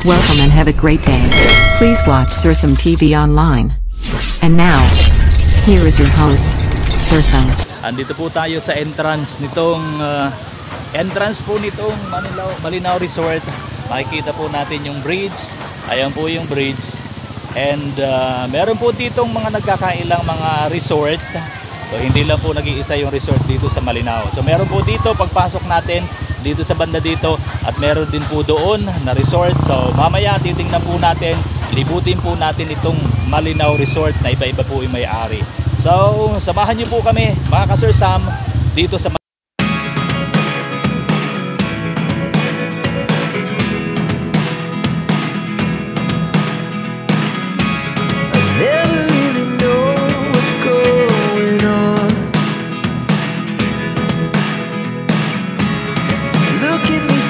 Welcome and have a great day. Please watch Sursum TV online. And now, here is your host, Sursum. Andito po tayo sa entrance nitong Malinaw Resort. Makikita po natin yung bridge. Ayan po yung bridge. And meron po ditong mga nagkakailang mga resort. So hindi lang po nag-iisa yung resort dito sa Malinaw. So meron po dito pagpasok natin dito sa banda dito, at meron din po doon na resort. So mamaya titingnan po natin, libutin po natin itong Malinaw Resort na iba-iba po yung may-ari. So samahan niyo po kami mga ka-Sursum dito sa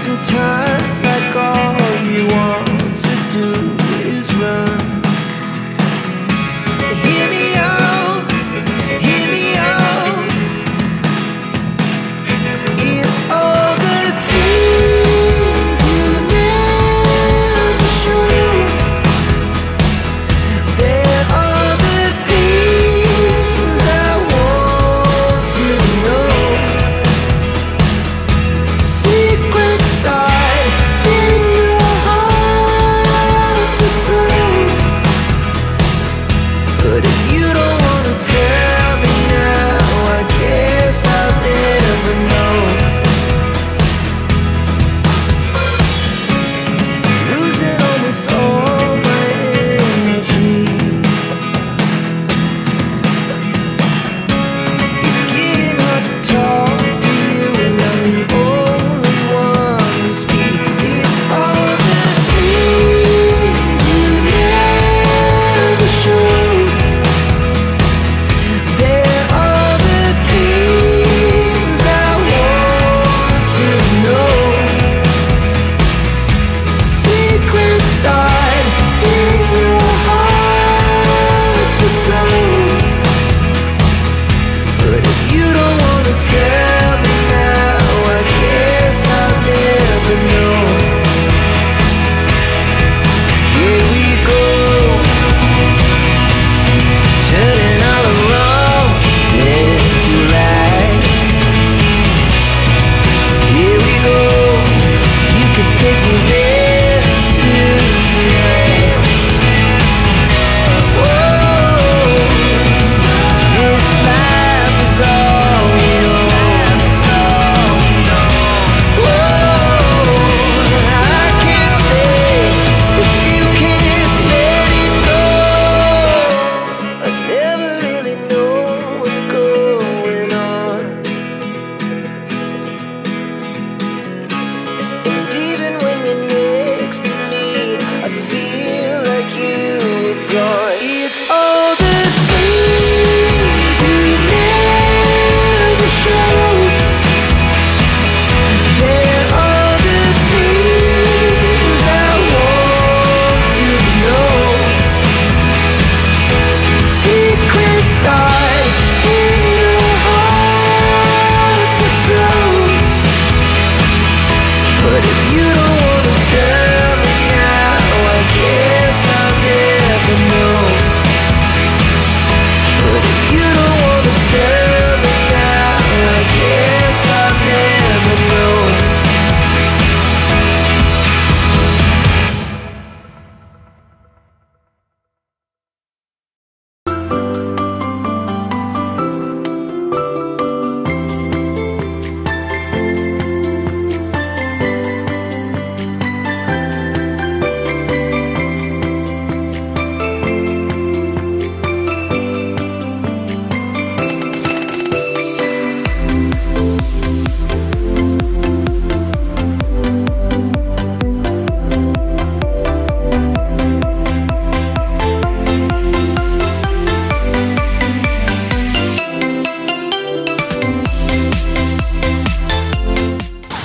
Sometimes like all you want to do is run. Hear me out, hear me out. It's all the things you never show. There are the things I want to know. Secrets but if you don't wanna tell me now, I guess I'll never know. Losing almost all my energy. It's getting hard to talk to you, and I'm the only one who speaks. It's all the things you never show.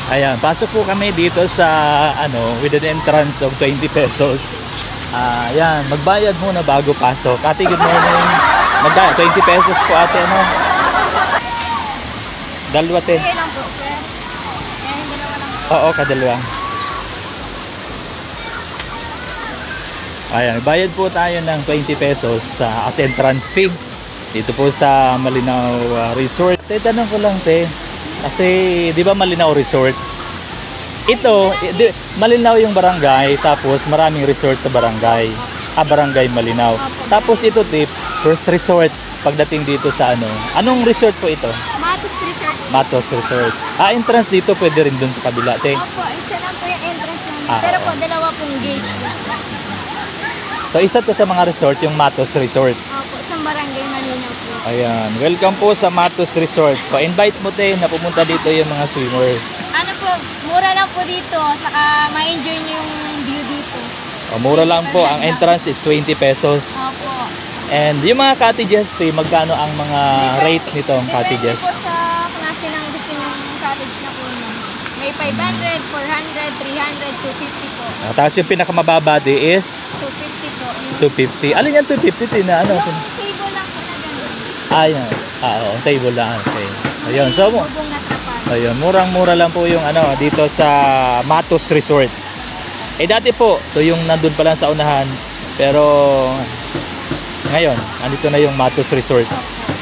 Ayan, pasok po kami dito sa with an entrance of 20 pesos. Ayan, magbayad muna bago pasok. Ate, good morning. Magbayad 20 pesos po ate, ano? Dalawa te. Okay lang po, sir. Dalawa lang po. Oo, kadalawa. Ayan, bayad po tayo ng 20 pesos as entrance fee. Dito po sa Malinaw Resort. Tanong ko lang, te. Kasi, di ba Malinaw Resort? Ito, Malinaw yung barangay, tapos maraming resort sa barangay. Barangay Malinaw. Tapos ito, tip, first resort pagdating dito sa ano. Anong resort po ito? Matos Resort. Matos Resort. Entrance dito pwede rin dun sa kabila, te. Opo, isa lang po yung entrance namin. Ah, Pero oo. po, dalawa pong gate. So isa to sa mga resort, yung Matos Resort. Opo, sa barangay Malinaw po. Ayan, welcome po sa Matos Resort. Pa-invite mo, te, na pumunta dito yung mga swimmers. Ano po, mura lang po dito. Saka ma-enjoy nyo yung view dito. Mura lang po, ang entrance is 20 pesos. Opo. And yung mga cottages, te, magkano ang mga rate nitong cottages? Depende po sa klase ng gusto nyo cottage na po nyo. May 500, 400, 300, 250 po. Tapos yung pinakamababa di is 250 po. Yung 250. Alin yan 250, te, na ano? table lang po na gano'n. Ayan. Oo, table lang. Okay. Ayun, so mo. Bubong na trapan. Ayun, murang-mura lang po yung ano dito sa Matos Resort. Dati po, to yung nandun pa lang sa unahan. Pero ngayon, andito na yung Matos Resort.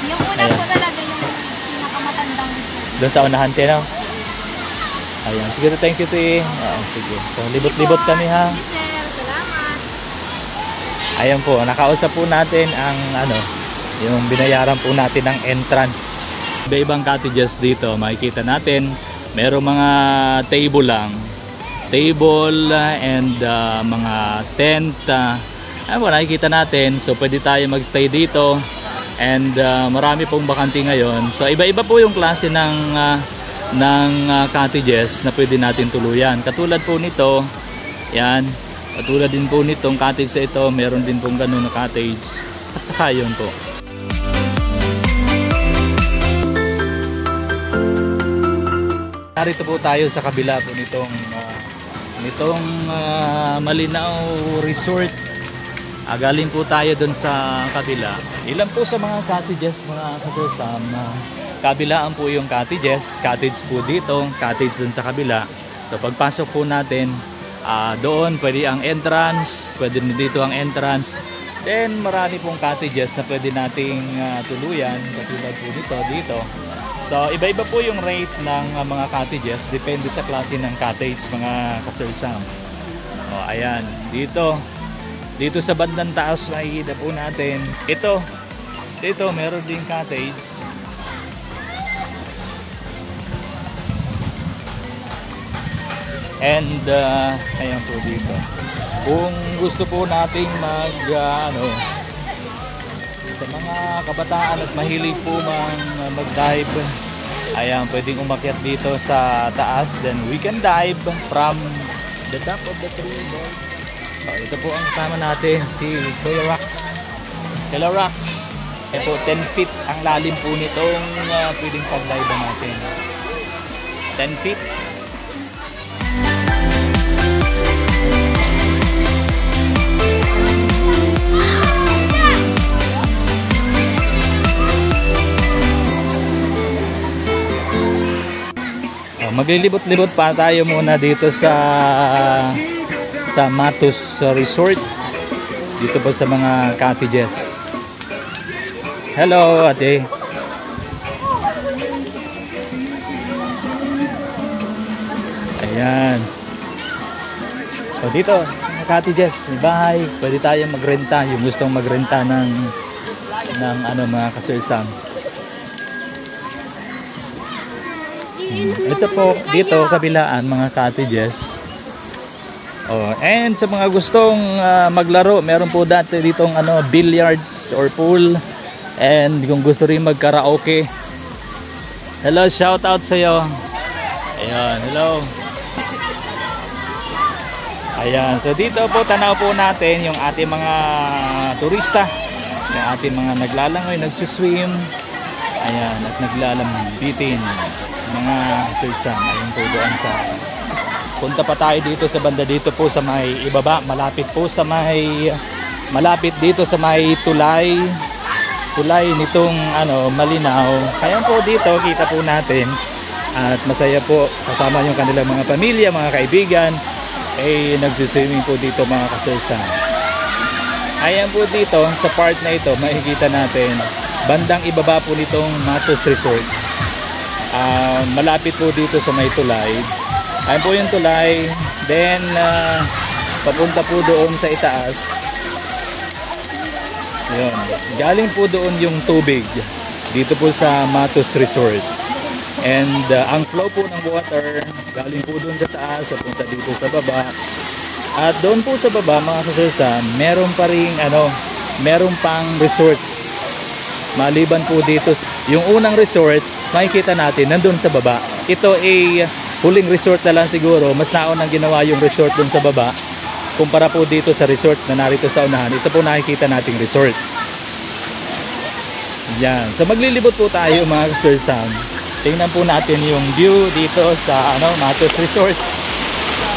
Yung una Ayan. po talaga yung pinakamatandang resort. Doon sa unahan, tino. Ayan, sige, thank you, te. Sige. So, libot-libot kami, ha. Sige, sir. Salamat. Ayan po, nakausap po natin ang ano, yung binayaran po natin ng entrance. Iba-ibang cottages dito, makikita natin, merong mga table lang. Table and mga tent. Ayan po, nakikita natin. So, pwede tayo magstay dito. And marami pong bakante ngayon. So, iba-iba po yung klase ng cottages na pwede natin tuluyan. Katulad po nito, yan. Katulad din po nitong cottage sa ito, meron din pong ganun na cottage. At saka yun po. Narito po tayo sa kabila po nitong Malinaw Resort. Galing po tayo doon sa kabila. Ilan po sa mga cottages, mga kasosam, kabilaan po yung cottages. Cottage po dito, cottage doon sa kabila. So pagpasok po natin, doon pwede ang entrance, pwede dito ang entrance. Then marami pong cottages na pwede nating tuluyan, katulad po dito. So iba-iba po yung rate ng mga cottages, depende sa klase ng cottage, mga kasersam. Ayan, dito sa bandang taas makikita po natin. Dito meron din cottage. And ayan po dito. Kung gusto po nating sa mga kabataan at mahilig po mag-dive, ayan, pwedeng umakyat dito sa taas. Then we can dive from the top of the tree. Ito po ang kasama natin, si Kuya Rax. Hello, Rax. Ito, 10 feet ang lalim po nitong pwedeng pag-dive natin. 10 feet. Maglilibot-libot pa tayo muna dito sa Matos Resort. Dito po sa mga cottages. Hello, ate. Ayan. So dito, mga cottages, may bahay. Pwede tayo magrenta, yung gustong magrenta ng mga kasersam. Ito po, dito kabilaan mga cottages. And sa mga gustong maglaro, meron po dati ditong billiards or pool. And kung gusto rin mag-karaoke. Hello, shout out sa iyo. Ayan, hello. Ayan, so dito po tanaw po natin yung ating mga turista, yung ating mga naglalangoy, nagsuswim. Ayan, at naglalambitin mga sursam. Ayun po doon sa punta pa tayo dito sa banda dito po sa may ibaba, malapit dito sa may tulay nitong Malinaw. Kaya po dito kita po natin at masaya po kasama yung kanilang mga pamilya, mga kaibigan ay nagsiswimming po dito mga kasersam. Ayan po dito, sa part na ito, makikita natin, bandang ibaba po nitong Matos Resort. Malapit po dito sa may tulay. Ayan po yung tulay. Then, papunta po doon sa itaas. Yun. Galing po doon yung tubig dito po sa Matos Resort. And ang flow po ng water galing po doon sa taas, papunta dito sa baba. At doon po sa baba, mga kasursan, meron pa ring meron pang resort. Maliban po dito, yung unang resort, makikita natin nandun sa baba. Ito ay huling resort na lang siguro. Mas naunang ginawa yung resort doon sa baba kumpara po dito sa resort na narito sa unahan. Ito po nakikita nating resort. Yan. So maglilibot po tayo, mga kasursan. Tingnan po natin yung view dito sa Matos Resort.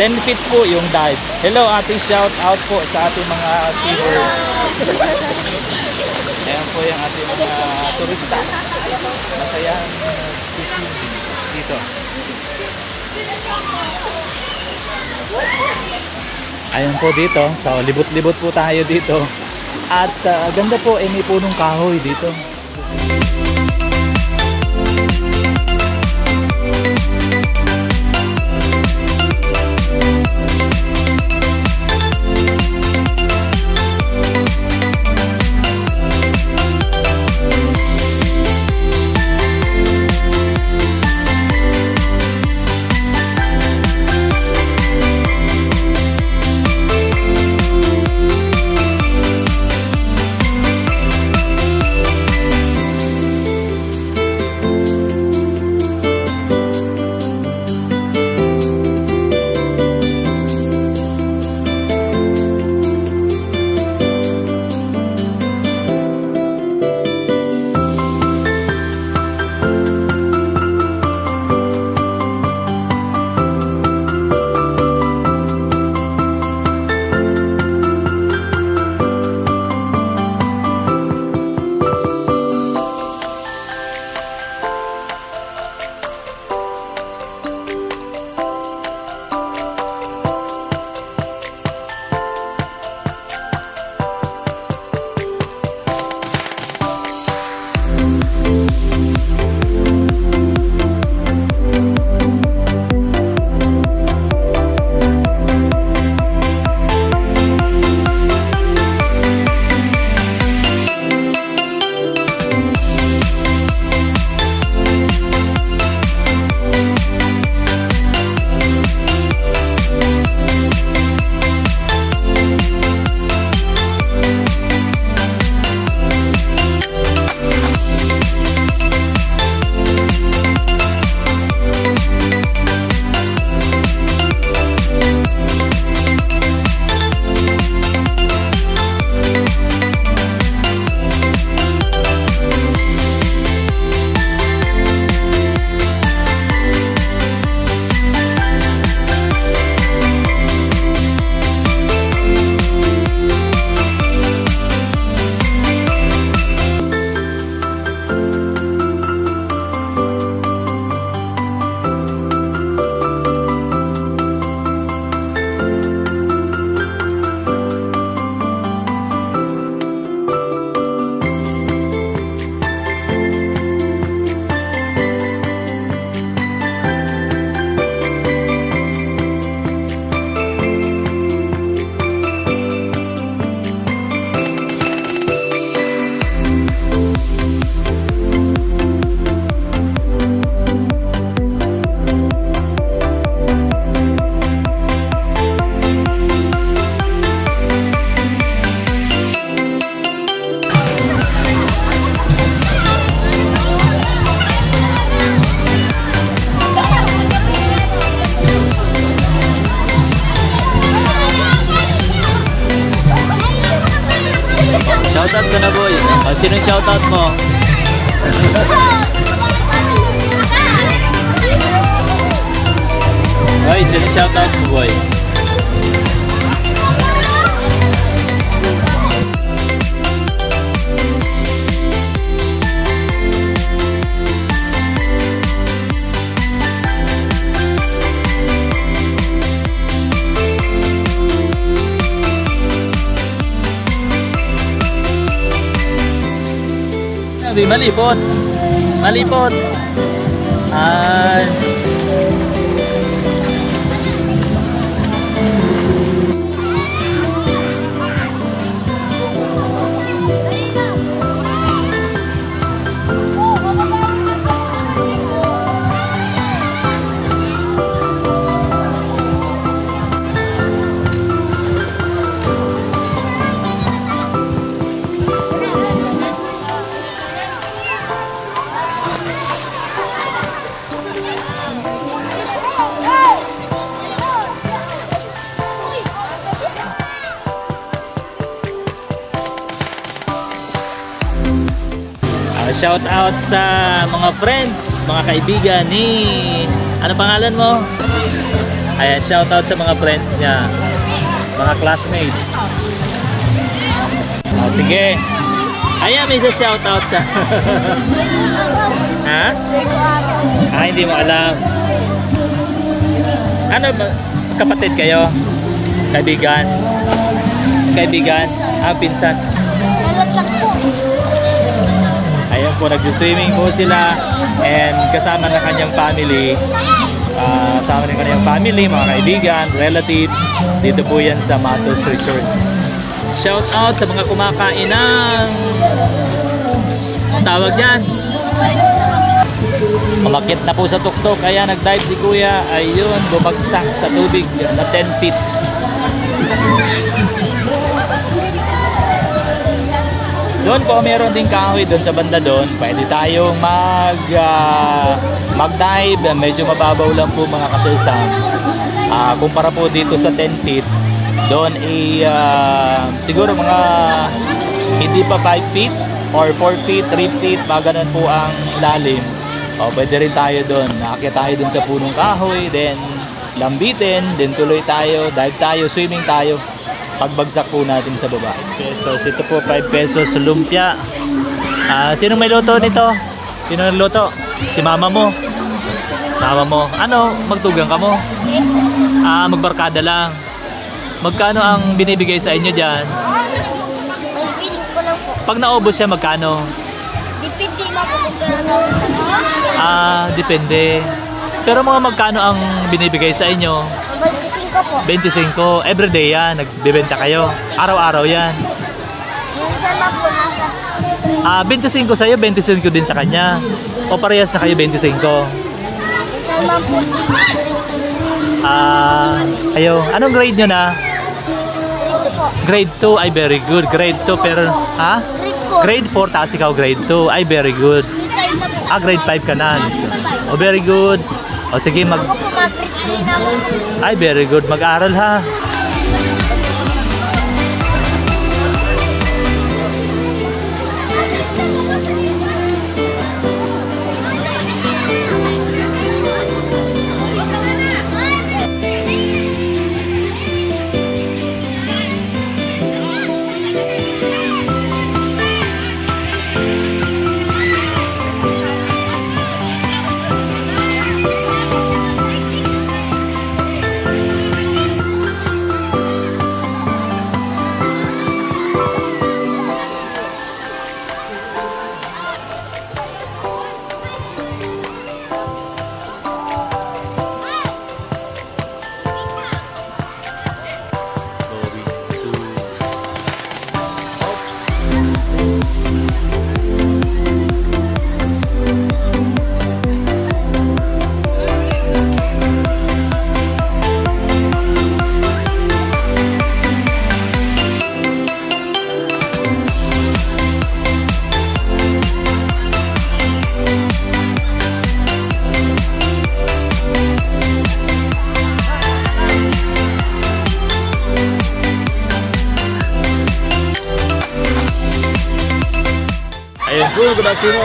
10 feet po yung dive. Hello ate, shout out po sa ating mga seabirds. Ayan po yung ating mga turista. Masayang fishing dito. Ayan po dito. So libot-libot po tayo dito. At ganda po, may punong kahoy dito. Shoutout ka na, boy. Sinong shoutout mo? Ay, sinong shoutout mo, boy? Hindi malipot. Malipot. Ay. Shout out sa mga friends, mga kaibigan ni... Ano pangalan mo? Ayan, shout out sa mga friends niya. Mga classmates. Sige. Ayan, may shout out sa... Ha? Hindi mo alam. Ano ba? Kapatid kayo? Kaibigan? Kaibigan? Pinsan? Ayan po, nag-swimming po sila and kasama na kanyang family. Kasama na kanyang family, mga kaibigan, relatives. Dito po yan sa Matos Resort. Shout out sa mga kumakain ng tawag yan. Umakyat na po sa tuktok, kaya nag-dive si kuya. Ayun, bumagsak sa tubig na 10 feet. Doon po meron ding kahoy doon sa banda doon. Pwede tayong mag-dive. Medyo mababaw lang po mga kasesam. Kumpara po dito sa 10 feet. Doon siguro mga hindi pa 5 feet or 4 feet, 3 feet. Mga ganun po ang lalim. Pwede rin tayo doon. Naakyat tayo doon sa punong kahoy. Then lambitin. Then tuloy tayo. Dive tayo. Swimming tayo. Pagbagsak po natin sa baba. Pesos. Ito po 5 pesos lumpia. Sino may luto nito? Sino nagluto? Si mama mo? Mama mo. Ano? Magtugang ka mo? Magbarkada lang. Magkano ang binibigay sa inyo dyan? Mag-feeling ko lang po. Pag naubos siya, magkano? Depende mo po kung pera Depende. Pero mga magkano ang binibigay sa inyo? 25 po. 25. Everyday yan. Nagbibenta kayo. Araw-araw yan. Minsan lang po nasa 25 sa'yo, 25 din sa kanya. O parehas na kayo 25? minsan lang po. Kayo, anong grade nyo na? Ito po. Grade 2, ay very good. Grade 2, pero, Grade 4, tapos ikaw grade 2, ay very good. Grade 5 ka na. O, very good. O, sige, Ako po mag-grade 3 na ako. ay, very good. Mag-aral, ha?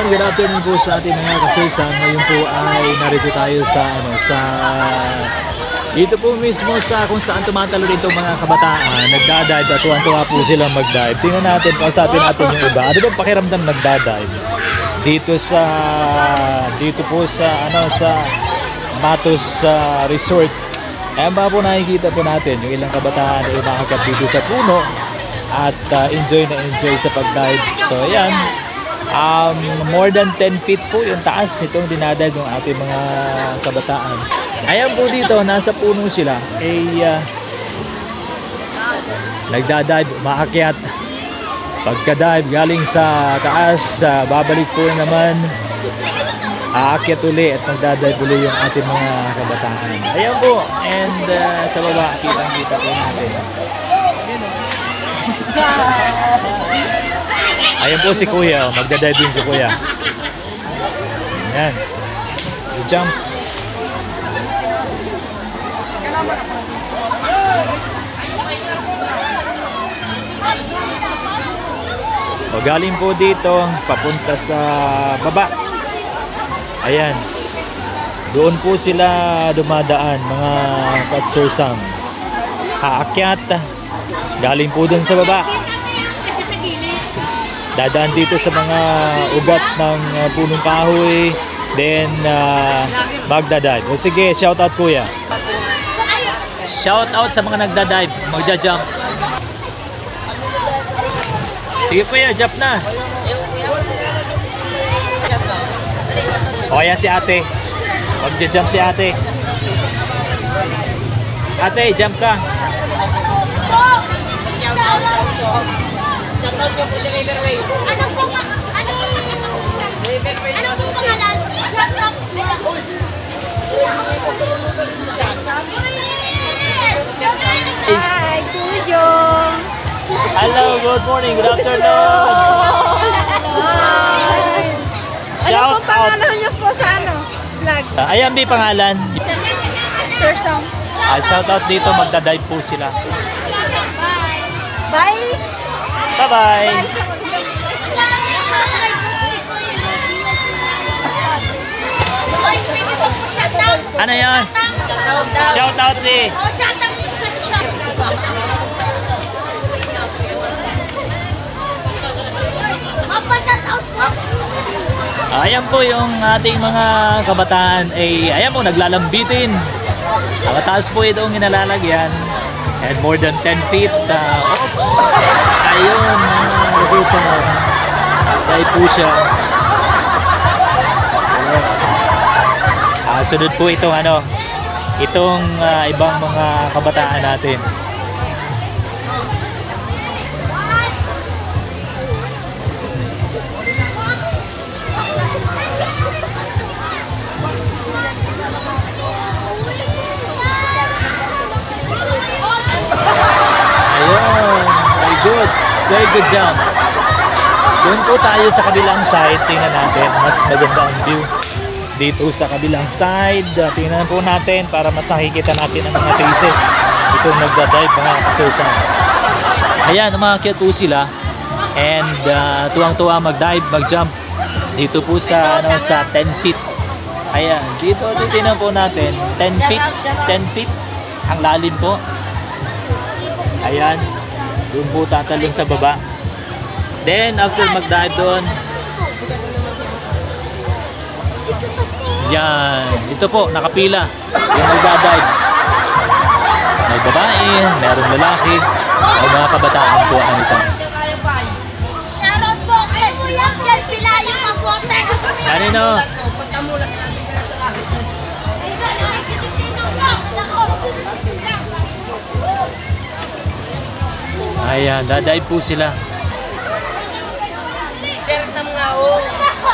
Good afternoon po sa ating mga kasesam. Ngayon po ay narito tayo dito po mismo sa kung saan tumatalo dito mga kabataan. Nagdadive at tuwan-tuwa po silang mag-dive. Tingnan natin, kausapin natin yung iba. Ano bang pakiramdam nagdadive? Dito po sa Matos Resort. Ayan ba po nakikita po natin yung ilang kabataan ay umahagap dito sa puno at enjoy na enjoy sa pag-dive. So ayan. More than 10 feet po yung taas nitong dinadive ng ating mga kabataan. Ayan po dito, nasa puno sila. Nagdadive, umaakyat. Pagka-dive galing sa taas, babalik po naman. Aakyat uli at magdadive uli yung ating mga kabataan. Ayan po. And sa baba, kitang-kita po natin. Ayan po si Kuya. Magdadive din si Kuya. Ayan. Jump. O galing po dito, papunta sa baba. Ayan. Doon po sila dumadaan, mga ka-Sir-Sam. Aakyat. Galing po doon sa baba. Dadaan dito sa mga ugat ng punong kahoy. Then, magdadive. O sige, shout out Kuya. Shout out sa mga nagdadive. Magja-jump. Sige Kuya, jump na. O ayan si ate. Magja-jump si ate. Ate, jump ka. Hi, Kuyo. Hello, good morning, good afternoon. Shout out. Pangalan niyo po sa vlog? Ayan, may pangalan. Sir-Sam. Shout out dito, magdadive po sila. Bye. Bye-bye. Ano yan? Shout out eh. Ayan po yung ating mga kabataan ay ayan po naglalambitin. Mataas po itong inalalagyan and more than 10 feet. Oops! Ayun, nasusunod. Dahil po siya. Sunod po itong itong ibang mga kabataan natin. Good. Very good job. Doon po tayo sa kabilang side. Tingnan natin. Mas maganda ang view. Dito sa kabilang side. Tingnan po natin para mas nakikita natin ang mga faces. Itong nagdadive mga ka-Sir-Sam. Ayan, umakyat po sila. And tuwang-tuwa mag-dive, mag-jump. Dito po sa, sa 10 feet. Ayan, dito tingnan po natin. 10 feet. 10 feet. Ang lalim po. Ayan. Doon po tatalon sa baba. Then, after mag-dive doon, yan. Ito po, nakapila. Yung mag-dive. May babae, merong lalaki, o mga kabataan po ang ito. Shoutout po kay Kuya Piel Pilayo Magote. Kanino? Ayan, dadive po sila. Sir-Sam nga o.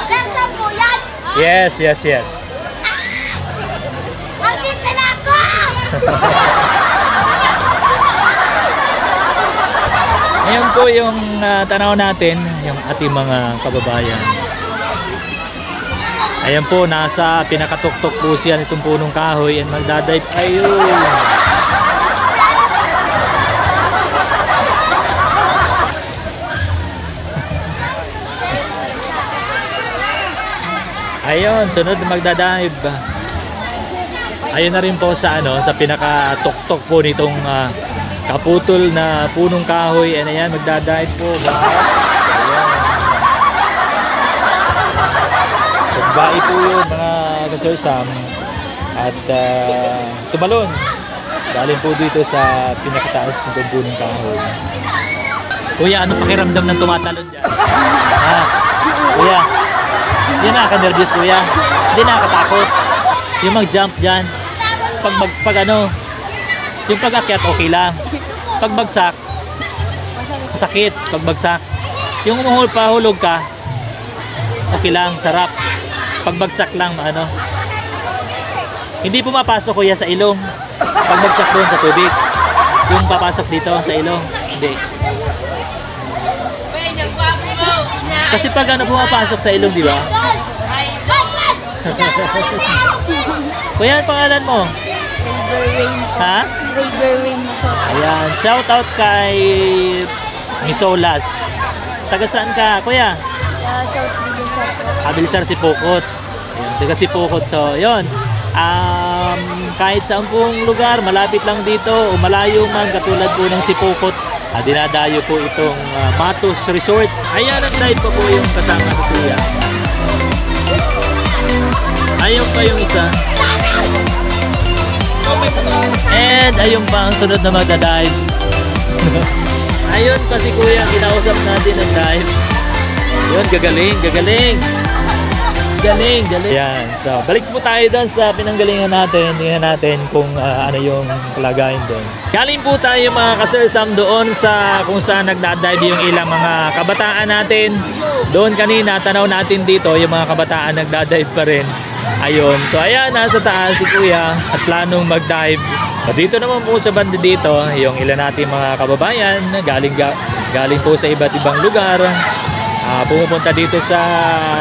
Sir-Sam po yan. Yes, yes, yes. Artista na ako! Ngayon po yung tanaw natin, yung ating mga kababayan. Ayan po, nasa pinakatuktok po siya nitong punong kahoy and magdadive. Ayun! Ayun, sunod na magdadive. Ayun na rin po sa sa pinaka-tuktok po nitong kaputol na punong kahoy. And ayan, magdadive po. So, bae po yun mga ka-Sir-Sam. At tumalon. Galing po dito sa pinakataas nitong punong kahoy. Kuya, ano pakiramdam ng tumatalon dyan? Kuya, hindi nakaka-nervous kuya. Hindi nakakatakot. Yung mag-jump dyan, pag ano, yung pag-akyat okay lang. Pag bagsak, sakit pag bagsak. Yung pahulog ka, okay lang, sarap. Pag bagsak lang, ano. Hindi pumapasok kuya sa ilong. Pag bagsak doon sa tubig. Yung papasok dito sa ilong, hindi. Kasi pag ano pumapasok sa ilong, di ba? Kuya, ang pangalan mo? Ha? Ayan, shout out kay Misolas. Taga saan ka, kuya? Abilisar si Pukot. Ayan, taga si Pukot. So, yun. Kahit saan pong lugar, malapit lang dito o malayo man, katulad po ng Sipukot, dinadayo po itong Matos Resort. Ayan, nag-live pa po yung kasama ko kuya. Ayun pa yung isa. And ayun pa ang sunod na magda-dive. Ayun pa si kuya, kinausap natin ng dive. Yun, gagaling. Galing. Yan. So, balik po tayo doon sa pinanggalingan natin. Tingnan natin kung ano yung kalagayan doon. Galing po tayo mga ka-Sir Sam doon sa kung saan nagda-dive yung ilang mga kabataan natin. Doon kanina, tanaw natin dito yung mga kabataan nagda-dive pa rin. Ayun. So, ayan, nasa taas si Kuya at planong mag-dive. So, dito naman po sa banda dito, yung ilan natin mga kababayan, galing po sa iba't ibang lugar. Pumupunta dito sa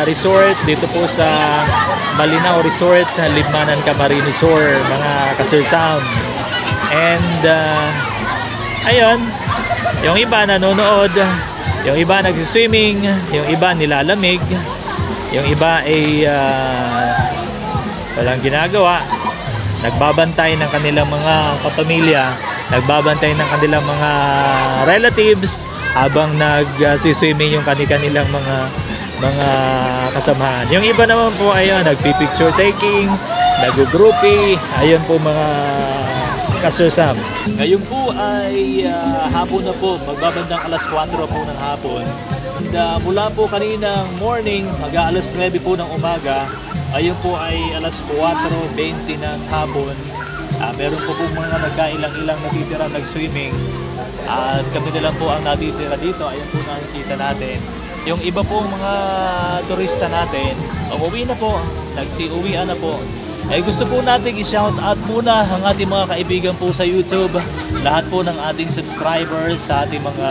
resort, dito po sa Malinaw Resort, Libmanan Camarines, mga ka-Sir Sam. And ayun, yung iba nanonood, yung iba nagsiswimming, yung iba nilalamig, yung iba ay walang ginagawa, nagbabantay ng kanilang mga kapamilya, nagbabantay ng kanilang mga relatives habang nag-swimming yung kanilang mga kasamahan. Yung iba naman po ay nagpi-picture taking, nag-groupie, ayun po mga ka-Sir Sam. Ngayon po ay hapon na po, magbabandang alas 4 po ng hapon. And, mula po kaninang morning, mag-alas 9 po ng umaga, ayun po ay alas 4:20 ng hapon. Meron po mga nagkailang-ilang natitira nag-swimming at kami na lang po ang natitira dito. Ayun po nakikita natin. Yung iba po mga turista natin, umuwi na po, nagsiuwian na po. Ay gusto po natin i-shout out muna ang ating mga kaibigan po sa YouTube, lahat po ng ating subscribers, sa ating mga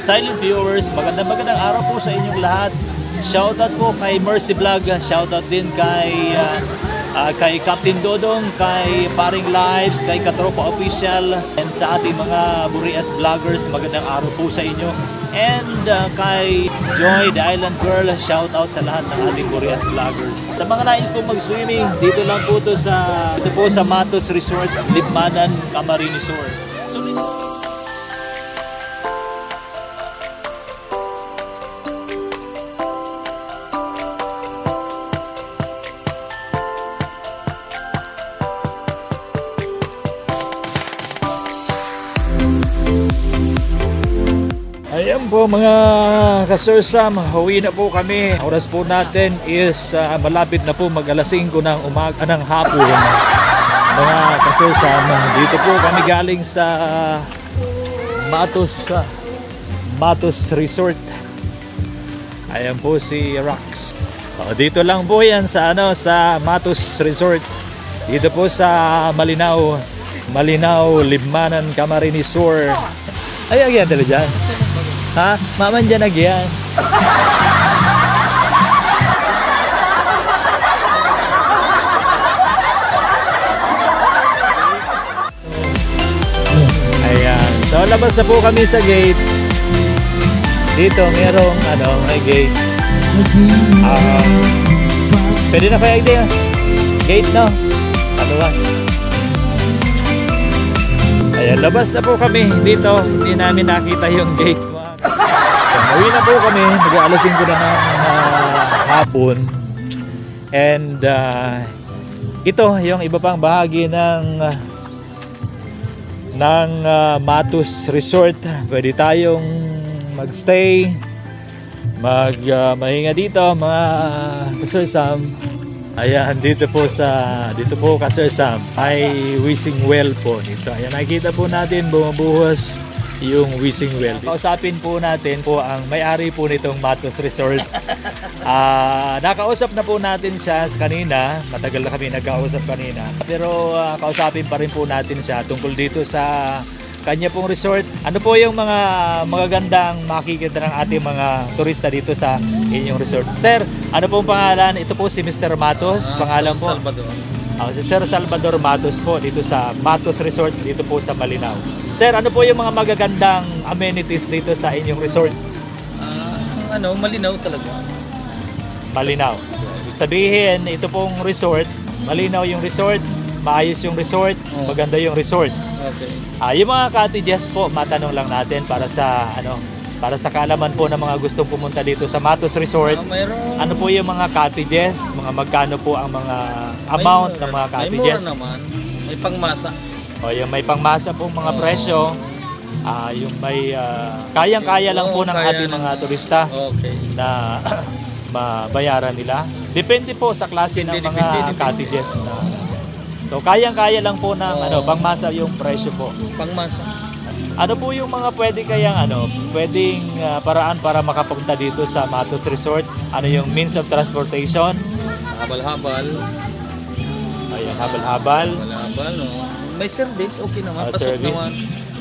silent viewers. Magandang araw po sa inyong lahat. Shout out po kay Mercy Vlog, shout out din kay Captain Dodong, kay Paring Lives, kay Katropa Official, and sa ating mga Burias Vloggers, magandang araw po sa inyo. And kay Joy, the Island Girl, shout out sa lahat ng ating Burias Vloggers. Sa mga nais po mag-swimming, dito lang po dito po sa Matos Resort, Libmanan, Camarines. Ayan po mga ka-Sir Sam, huwi na po kami. Oras po natin is malapit na po mag-alas 5 ng umaga ng hapon. Mga ka-Sir Sam, dito po kami galing sa Matos Resort. Ayan po si Rox. Dito lang po yan sa Matos Resort. Dito po sa Malinaw, Libmanan, Camarines. Ay, agyan tala dyan. Ha? Maman dyan agyan. Ayan. So, labas na po kami sa gate. Dito, merong may gate. Pwede na kaya idea. Gate, no? Paluwas. Ayan, labas na po kami dito. Hindi namin nakita yung gate. Uwi na po kami. Mag-alas 5 na ng hapon. And ito yung iba pang bahagi ng Matos Resort. Pwede tayong magstay. mahinga dito mga Sir Sam. Ayan, dito po ka Sir Sam, may wishing well po dito. Ayan, nakikita po natin bumubuhos yung wishing well. Kausapin po natin po ang may-ari po nitong Matos Resort. Nakausap na po natin siya kanina, matagal na kami nagkausap kanina. Pero kausapin pa rin po natin siya tungkol dito sa kanya pong resort. Ano po yung mga magagandang makikita ng ating mga turista dito sa inyong resort? Sir, ano pong pangalan? Ito po si Mr. Matos. Pangalan po? Salvador. Si Sir Salvador Matos po dito sa Matos Resort dito po sa Malinaw. Sir, ano po yung mga magagandang amenities dito sa inyong resort? Malinaw talaga. Malinaw. Ibig sabihin, ito pong resort, malinaw yung resort, maayos yung resort, maganda yung resort. Okay. Yung mga cottages po, matanong lang natin para sa kaalaman po ng mga gustong pumunta dito sa Matos Resort. Mayroon. Ano po yung mga cottages, mga magkano po ang mga amount ng mga cottages? May mura naman. May pangmasa. O yung may pangmasa pong mga presyo, yung may kayang-kaya lang po ng ating mga turista na mabayaran nila. Depende po sa klase ng mga cottages na. So kayang-kaya lang po ng pangmasa yung presyo po. Pangmasa. Ano po yung mga pwedeng paraan para makapunta dito sa Matos Resort? Ano yung means of transportation? Habal-habal. Ayun, habal-habal. Habal-habal, no. May service, okay naman. Pasok Service. naman.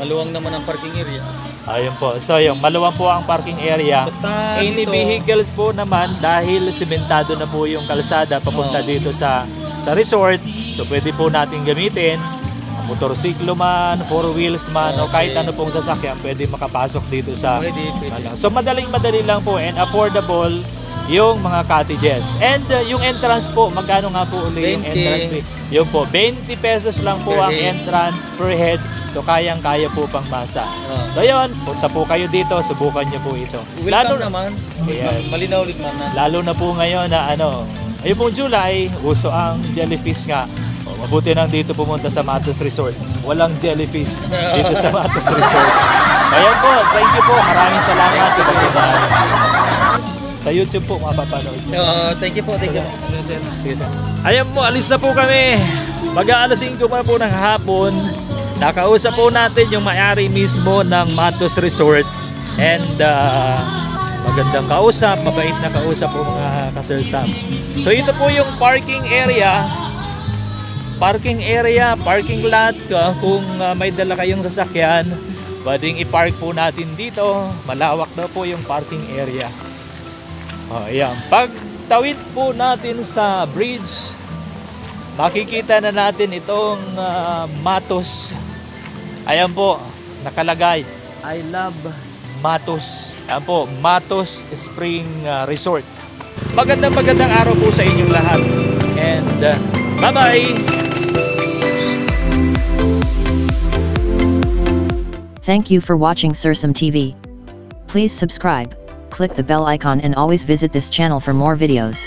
Maluwang naman ang parking area. Ayun po. So yung maluwang po ang parking area. Basta Any dito, vehicles po naman dahil sementado na po yung kalsada papunta dito sa resort. So pwede po natin gamitin motorsiklo man, four wheels man, o kahit ano pong sasakyan pwede makapasok dito sa Pwede. So madali lang po and affordable yung mga cottages. And yung entrance po, magkano nga po ulit yung 20. entrance fee? Yung po, 20 pesos lang po Per ang head. entrance per head. So kayang-kaya po pang masa. So yun, punta po kayo dito, subukan nyo po ito. Welcome naman. Yes. Malinaw ulit man na. Lalo na po ngayon na ayun pong July, uso ang jellyfish nga. Mabuti nang dito pumunta sa Matos Resort. Walang jellyfish dito sa Matos Resort. Ayan po, thank you po. Maraming salamat sa pagkabahal. Sa YouTube po, mapapanood. Thank you po. Ayan po, alis na po kami. Mag-aalas 5 pa po ng hapon. Nakausap po natin yung may-ari mismo ng Matos Resort. And magandang kausap, mabait na kausap po mga ka-Sir Sam. So ito po yung parking lot. Kung may dala kayong sasakyan, pwedeng i-park po natin dito. Malawak na po yung parking area. Ayan. Pagtawid po natin sa bridge, makikita na natin itong Matos. Ayan po, nakalagay, I love Matos. Ayan po, Matos Spring Resort. Magandang araw po sa inyong lahat. And bye-bye! Thank you for watching Sursum TV. Please subscribe, click the bell icon and always visit this channel for more videos.